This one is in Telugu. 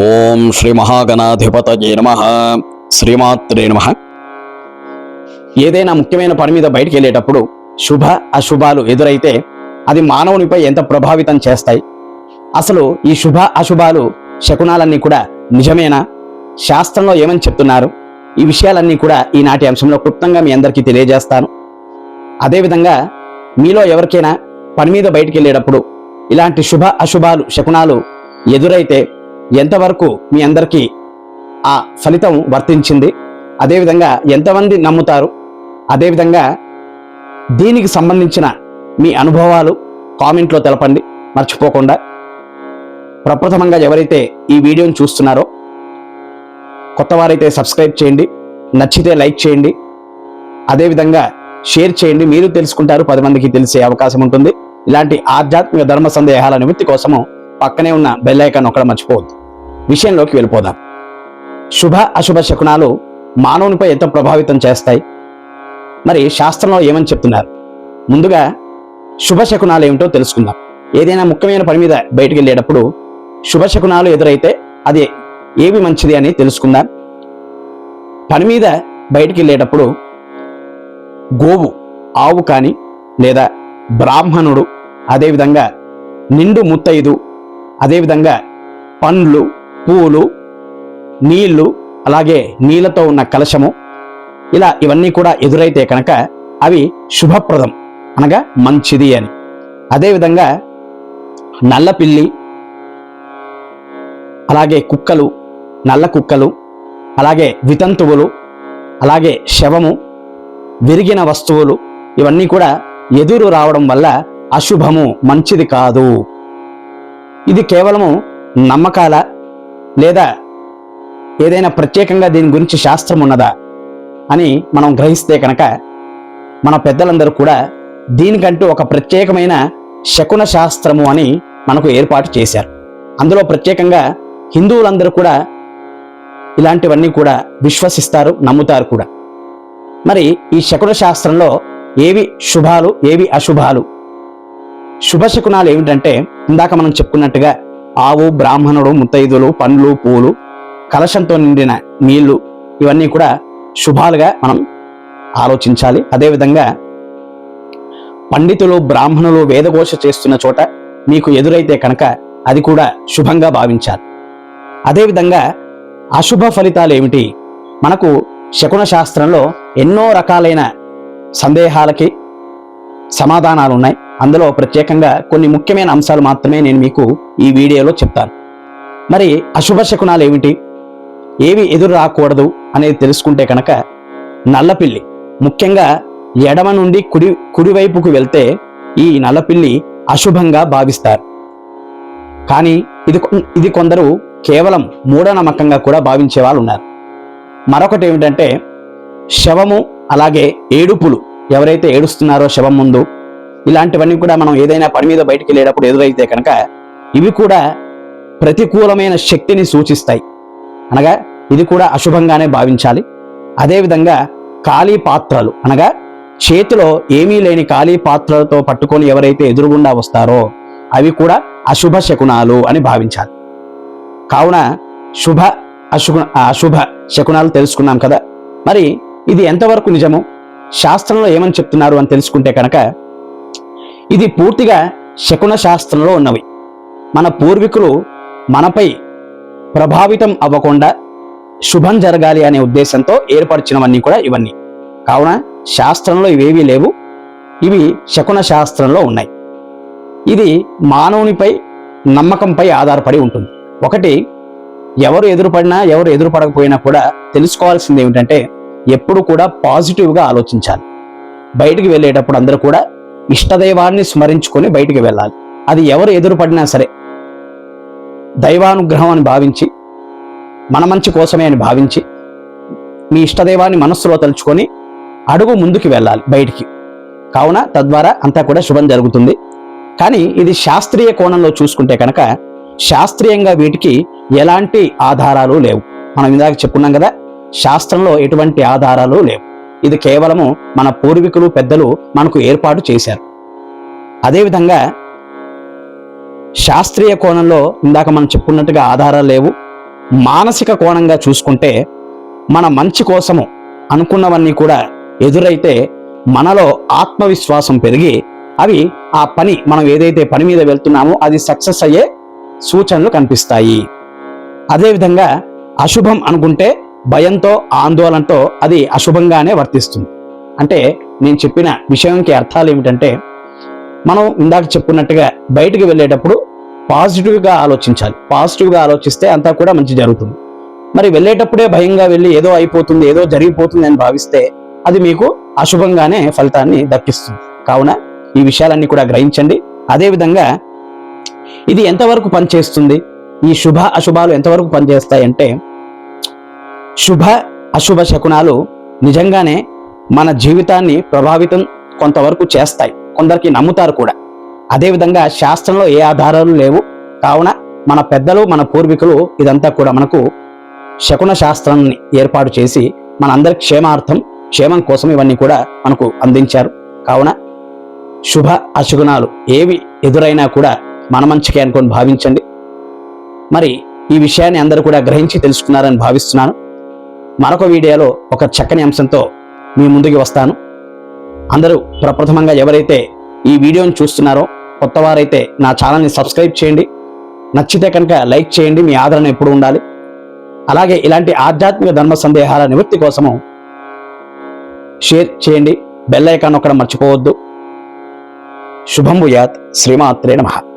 ఓం శ్రీ మహాగణాధిపతయే నమః. శ్రీమాత్రే నమః. ఏదైనా ముఖ్యమైన పని మీద బయటికి వెళ్ళేటప్పుడు శుభ అశుభాలు ఎదురైతే అది మానవునిపై ఎంత ప్రభావితం చేస్తాయి? అసలు ఈ శుభ అశుభాలు శకునాలన్నీ కూడా నిజమేనా? శాస్త్రంలో ఏమని చెప్తున్నారు? ఈ విషయాలన్నీ కూడా ఈనాటి అంశంలో క్లుప్తంగా మీ అందరికీ తెలియజేస్తాను. అదేవిధంగా మీలో ఎవరికైనా పని మీద బయటికి వెళ్ళేటప్పుడు ఇలాంటి శుభ అశుభాలు శకునాలు ఎదురైతే ఎంతవరకు మీ అందరికీ ఆ ఫలితం వర్తించింది, అదేవిధంగా ఎంతమంది నమ్ముతారు, అదేవిధంగా దీనికి సంబంధించిన మీ అనుభవాలు కామెంట్లో తెలపండి మర్చిపోకుండా. ప్రప్రథమంగా ఎవరైతే ఈ వీడియోని చూస్తున్నారో కొత్త వారైతే సబ్స్క్రైబ్ చేయండి, నచ్చితే లైక్ చేయండి, అదేవిధంగా షేర్ చేయండి. మీరు తెలుసుకుంటారు, 10 మందికి తెలిసే అవకాశం ఉంటుంది. ఇలాంటి ఆధ్యాత్మిక ధర్మ సందేహాల నివృత్తి కోసము పక్కనే ఉన్న బెల్ ఐకాన్ నొక్కడం మర్చిపోవద్దు. విషయంలోకి వెళ్ళిపోదాం. శుభ అశుభ శకునాలు మానవునిపై ఎంత ప్రభావితం చేస్తాయి, మరి శాస్త్రంలో ఏమని చెప్తున్నారు? ముందుగా శుభ శకునాలు ఏమిటో తెలుసుకుందాం. ఏదైనా ముఖ్యమైన పని మీద బయటికి వెళ్ళేటప్పుడు శుభ శకునాలు ఎదురైతే అది ఏమి మంచిది అని తెలుసుకుందాం. పని మీద బయటికి వెళ్ళేటప్పుడు గోవు, ఆవు కానీ లేదా బ్రాహ్మణుడు, అదేవిధంగా నిండు ముత్తైదు, అదేవిధంగా పండ్లు, పూలు, నీళ్లు, అలాగే నీళ్లతో ఉన్న కలశము, ఇలా ఇవన్నీ కూడా ఎదురైతే కనుక అవి శుభప్రదం, అనగా మంచిది అని. అదేవిధంగా నల్లపిల్లి, అలాగే కుక్కలు, నల్ల కుక్కలు, అలాగే వితంతువులు, అలాగే శవము, విరిగిన వస్తువులు, ఇవన్నీ కూడా ఎదురు రావడం వల్ల అశుభము, మంచిది కాదు. ఇది కేవలము నమ్మకాల లేదా ఏదైనా ప్రత్యేకంగా దీని గురించి శాస్త్రం ఉన్నదా అని మనం గ్రహిస్తే కనుక మన పెద్దలందరూ కూడా దీనికంటూ ఒక ప్రత్యేకమైన శకున శాస్త్రము అని మనకు ఏర్పాటు చేశారు. అందులో ప్రత్యేకంగా హిందువులందరూ కూడా ఇలాంటివన్నీ కూడా విశ్వసిస్తారు, నమ్ముతారు కూడా. మరి ఈ శకున శాస్త్రంలో ఏవి శుభాలు, ఏవి అశుభాలు? శుభశకునాలు ఏమిటంటే ఇందాక మనం చెప్పుకున్నట్టుగా ఆవు, బ్రాహ్మణుడు, ముత్తైదులు, పండ్లు, పూలు, కలశంతో నిండిన నీళ్లు, ఇవన్నీ కూడా శుభాలుగా మనం ఆలోచించాలి. అదేవిధంగా పండితులు, బ్రాహ్మణులు వేదఘోష చేస్తున్న చోట మీకు ఎదురైతే కనుక అది కూడా శుభంగా భావించాలి. అదేవిధంగా అశుభ ఫలితాలు ఏమిటి? మనకు శకున శాస్త్రంలో ఎన్నో రకాలైన సందేహాలకి సమాధానాలు ఉన్నాయి. అందులో ప్రత్యేకంగా కొన్ని ముఖ్యమైన అంశాలు మాత్రమే నేను మీకు ఈ వీడియోలో చెప్తాను. మరి అశుభ శకునాలు ఏమిటి, ఏవి ఎదురు రాకూడదు అనేది తెలుసుకుంటే కనుక నల్లపిల్లి, ముఖ్యంగా ఎడమ నుండి కుడివైపుకు వెళ్తే ఈ నల్లపిల్లి అశుభంగా భావిస్తారు. కానీ ఇది కొందరు కేవలం మూఢనమ్మకంగా కూడా భావించే వాళ్ళు ఉన్నారు. మరొకటి ఏమిటంటే శవము, అలాగే ఏడుపులు, ఎవరైతే ఏడుస్తున్నారో శవం ముందు, ఇలాంటివన్నీ కూడా మనం ఏదైనా పని మీద బయటికి వెళ్ళేటప్పుడు ఎదురైతే కనుక ఇవి కూడా ప్రతికూలమైన శక్తిని సూచిస్తాయి, అనగా ఇది కూడా అశుభంగానే భావించాలి. అదేవిధంగా ఖాళీ పాత్రలు, అనగా చేతిలో ఏమీ లేని ఖాళీ పాత్రలతో పట్టుకొని ఎవరైతే ఎదురుగుండా వస్తారో అవి కూడా అశుభ శకునాలు అని భావించాలి. కావున శుభ అశుభ శకునాలు తెలుసుకున్నాం కదా. మరి ఇది ఎంతవరకు నిజము, శాస్త్రంలో ఏమని చెప్తున్నారు అని తెలుసుకుంటే కనుక ఇది పూర్తిగా శకున శాస్త్రంలో ఉన్నవి. మన పూర్వీకులు మనపై ప్రభావితం అవ్వకుండా శుభం జరగాలి అనే ఉద్దేశంతో ఏర్పరిచినవన్నీ కూడా ఇవన్నీ. కావున శాస్త్రంలో ఇవేవీ లేవు, ఇవి శకున శాస్త్రంలో ఉన్నాయి. ఇది మానవునిపై నమ్మకంపై ఆధారపడి ఉంటుంది. ఒకటి, ఎవరు ఎదురుపడినా ఎవరు ఎదురుపడకపోయినా కూడా తెలుసుకోవాల్సింది ఏమిటంటే ఎప్పుడు కూడా పాజిటివ్గా ఆలోచించాలి. బయటికి వెళ్ళేటప్పుడు అందరూ కూడా ఇష్టదైవాన్ని స్మరించుకొని బయటికి వెళ్ళాలి. అది ఎవరు ఎదురుపడినా సరే దైవానుగ్రహం అని భావించి, మన మంచి కోసమే అని భావించి మీ ఇష్టదైవాన్ని మనస్సులో తలుచుకొని అడుగు ముందుకు వెళ్ళాలి బయటికి. కావున తద్వారా అంతా కూడా శుభం జరుగుతుంది. కానీ ఇది శాస్త్రీయ కోణంలో చూసుకుంటే కనుక శాస్త్రీయంగా వీటికి ఎలాంటి ఆధారాలు లేవు. మనం ఇందాక చెప్పుకున్నాం కదా, శాస్త్రంలో ఎటువంటి ఆధారాలు లేవు. ఇది కేవలము మన పూర్వీకులు, పెద్దలు మనకు ఏర్పాటు చేశారు. అదేవిధంగా శాస్త్రీయ కోణంలో ఇందాక మనం చెప్పుకున్నట్టుగా ఆధారాలు లేవు. మానసిక కోణంగా చూసుకుంటే మన మంచి కోసము అనుకున్నవన్నీ కూడా ఎదురైతే మనలో ఆత్మవిశ్వాసం పెరిగి అవి ఆ పని మనం ఏదైతే పని మీద వెళ్తున్నామో అది సక్సెస్ అయ్యే సూచనలు కనిపిస్తాయి. అదేవిధంగా అశుభం అనుకుంటే భయంతో ఆందోళనతో అది అశుభంగానే వర్తిస్తుంది. అంటే నేను చెప్పిన విషయంకి అర్థాలు ఏమిటంటే, మనం ఇందాక చెప్పుకున్నట్టుగా బయటికి వెళ్ళేటప్పుడు పాజిటివ్గా ఆలోచించాలి. పాజిటివ్గా ఆలోచిస్తే అంతా కూడా మంచి జరుగుతుంది. మరి వెళ్ళేటప్పుడే భయంగా వెళ్ళి ఏదో అయిపోతుంది, ఏదో జరిగిపోతుంది అని భావిస్తే అది మీకు అశుభంగానే ఫలితాన్ని దక్కిస్తుంది. కావున ఈ విషయాలన్నీ కూడా గ్రహించండి. అదేవిధంగా ఇది ఎంతవరకు పనిచేస్తుంది, ఈ శుభ అశుభాలు ఎంతవరకు పనిచేస్తాయంటే, శుభ అశుభ శకునాలు నిజంగానే మన జీవితాన్ని ప్రభావితం కొంతవరకు చేస్తాయి. కొందరికి నమ్ముతారు కూడా. అదేవిధంగా శాస్త్రంలో ఏ ఆధారాలు లేవు. కావున మన పెద్దలు మన పూర్వీకులు ఇదంతా కూడా మనకు శకున శాస్త్రాన్ని ఏర్పాటు చేసి మన అందరి క్షేమం కోసం ఇవన్నీ కూడా మనకు అందించారు. కావున శుభ అశుగుణాలు ఏవి ఎదురైనా కూడా మన మంచికే అనుకొని భావించండి. మరి ఈ విషయాన్ని అందరూ కూడా గ్రహించి తెలుసుకున్నారని భావిస్తున్నాను. మరొక వీడియోలో ఒక చక్కని అంశంతో మీ ముందుకు వస్తాను. అందరూ ప్రప్రథమంగా ఎవరైతే ఈ వీడియోని చూస్తున్నారో కొత్త వారైతే నా ఛానల్ని సబ్స్క్రైబ్ చేయండి. నచ్చితే కనుక లైక్ చేయండి. మీ ఆదరణ ఎప్పుడు ఉండాలి. అలాగే ఇలాంటి ఆధ్యాత్మిక ధర్మ సందేహాల నివృత్తి కోసము షేర్ చేయండి. బెల్ ఐకాన్ నొక్కడం మర్చిపోవద్దు. శుభం భూయాత్. శ్రీమాత్రే నమః.